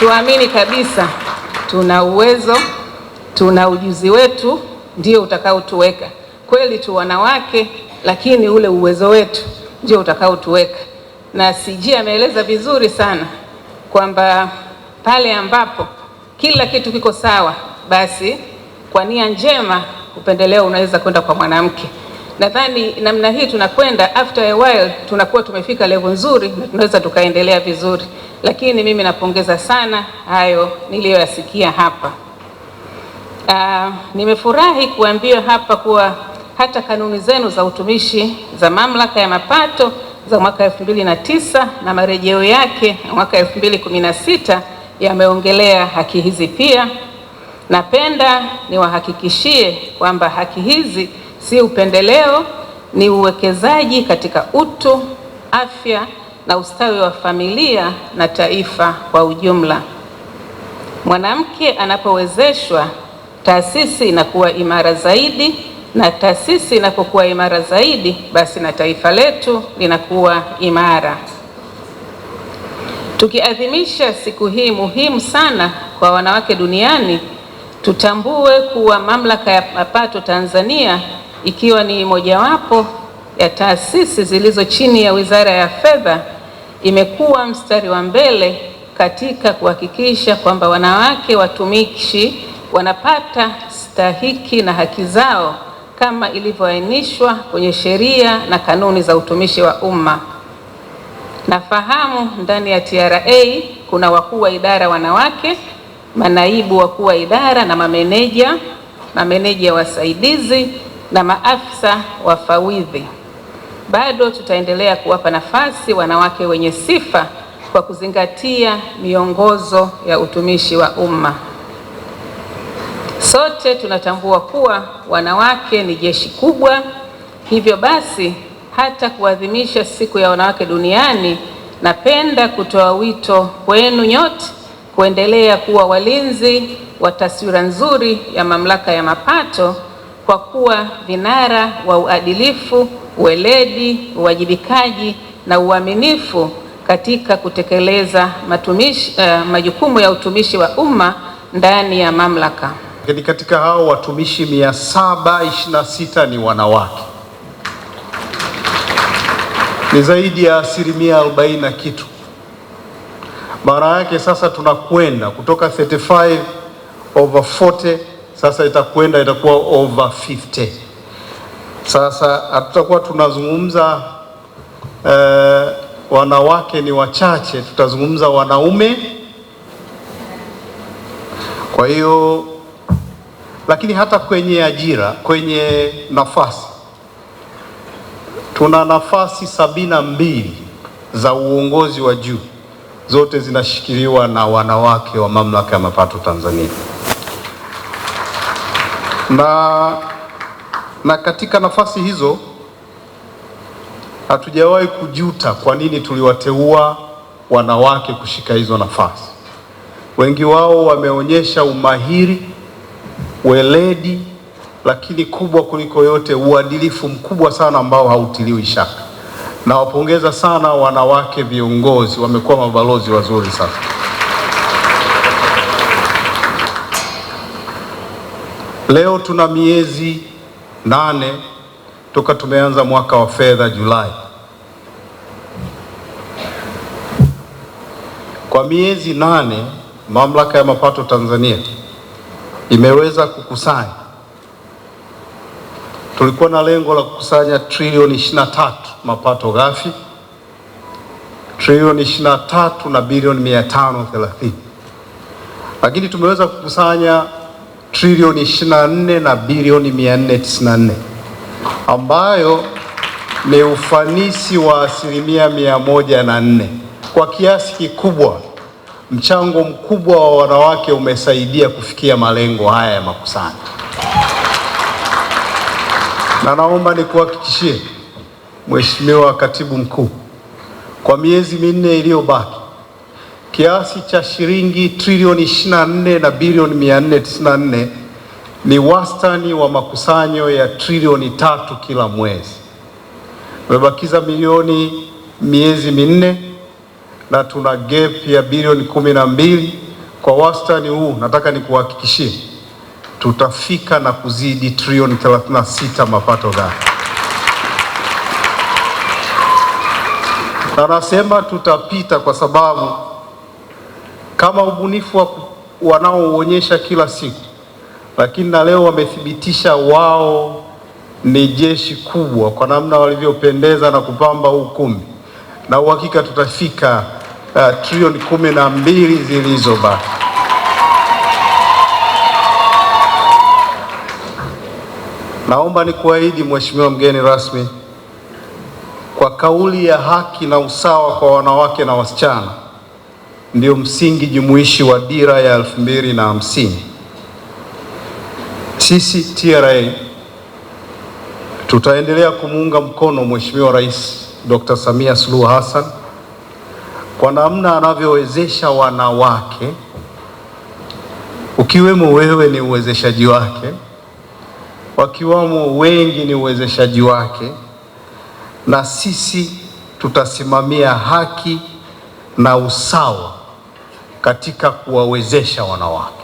tuamini kabisa tuna uwezo, tuna ujuzi wetu ndio utakaotuweka. Kweli tu wanawake, lakini ule uwezo wetu ndio utakaotuweka. Na CG ameeleza vizuri sana kwamba pale ambapo kila kitu kiko sawa, basi kwa nia njema upendeleo unaweza kwenda kwa mwanamke. Nadhani namna hii tunakwenda, after a while tunakuwa tumefika level nzuri na tunaweza tukaendelea vizuri. Lakini mimi napongeza sana hayo niliyoyasikia hapa. Nimefurahi kuambiwa hapa kuwa hata kanuni zenu za utumishi za mamlaka ya mapato za mwaka 2009 na marejeo yake mwaka 2016 yameongelea haki hizi pia. Napenda niwahakikishie kwamba haki hizi si upendeleo, ni uwekezaji katika utu, afya na ustawi wa familia na taifa kwa ujumla. Mwanamke anapowezeshwa, taasisi inakuwa imara zaidi, na taasisi inapokuwa imara zaidi, basi na taifa letu linakuwa imara. Tukiadhimisha siku hii muhimu sana kwa wanawake duniani, tutambue kuwa Mamlaka ya Mapato Tanzania, ikiwa ni mojawapo ya taasisi zilizo chini ya Wizara ya Fedha, imekuwa mstari wa mbele katika kuhakikisha kwamba wanawake watumishi wanapata stahiki na haki zao kama ilivyoainishwa kwenye sheria na kanuni za utumishi wa umma. Nafahamu ndani ya TRA kuna wakuu wa idara wanawake, manaibu wakuu wa idara na mameneja wasaidizi na maafisa wafawidhi. Bado tutaendelea kuwapa nafasi wanawake wenye sifa kwa kuzingatia miongozo ya utumishi wa umma. Sote tunatambua kuwa wanawake ni jeshi kubwa. Hivyo basi, hata kuadhimisha siku ya wanawake duniani, napenda kutoa wito kwenu nyote kuendelea kuwa walinzi wa taswira nzuri ya mamlaka ya mapato, kwa kuwa vinara wa uadilifu, weledi, uwajibikaji na uaminifu katika kutekeleza majukumu ya utumishi wa umma ndani ya mamlaka. Katika hao watumishi 726 ni wanawake, ni zaidi ya 40% na kitu. Maana yake sasa tunakwenda kutoka 35 over 40, sasa itakuwa over 50. Sasa hatutakuwa tunazungumza wanawake ni wachache, tutazungumza wanaume. Kwa hiyo, lakini hata kwenye ajira, kwenye nafasi, tuna nafasi 72 za uongozi wa juu, zote zinashikiliwa na wanawake wa Mamlaka ya Mapato Tanzania. Na katika nafasi hizo hatujawahi kujuta kwa nini tuliwateua wanawake kushika hizo nafasi. Wengi wao wameonyesha umahiri, weledi, lakini kubwa kuliko yote uadilifu mkubwa sana ambao hautiliwi shaka. Nawapongeza sana wanawake viongozi, wamekuwa mabalozi wazuri sana. Leo tuna miezi 8 toka tumeanza mwaka wa fedha Julai. Kwa miezi 8 Mamlaka ya Mapato Tanzania imeweza kukusanya, tulikuwa na lengo la kukusanya trilioni 23 mapato ghafi, trilioni 23 na bilioni 530, lakini tumeweza kukusanya trilioni 24 na bilioni 494, ambayo ni ufanisi wa 104%. Kwa kiasi kikubwa, mchango mkubwa wa wanawake umesaidia kufikia malengo haya ya makusanyo. Na naomba nikuhakikishie Mheshimiwa Katibu Mkuu, kwa miezi 4 iliyobaki, kiasi cha shilingi trilioni 24 na bilioni 494 ni wastani wa makusanyo ya trilioni 3 kila mwezi. Tumebakiza miezi 4 na tuna gap ya bilioni 12 Kwa wastani huu nataka nikuhakikishie tutafika na kuzidi trilioni 36 mapato ghafi. Na nasema tutapita kwa sababu kama ubunifu wanaoonyesha kila siku, lakini na leo wamethibitisha wao ni jeshi kubwa kwa namna walivyopendeza na kupamba huu ukumbi, na uhakika tutafika trilioni 12 zilizobaki. Naomba nikuahidi Mheshimiwa mgeni rasmi, kwa kauli ya haki na usawa kwa wanawake na wasichana ndio msingi jumuishi wa dira ya 2050. Sisi TRA tutaendelea kumuunga mkono Mheshimiwa Rais Dr. Samia Suluhu Hassan kwa namna anavyowezesha wanawake, ukiwemo wewe ni uwezeshaji wake, wakiwamo wengi ni uwezeshaji wake, na sisi tutasimamia haki na usawa katika kuwawezesha wanawake.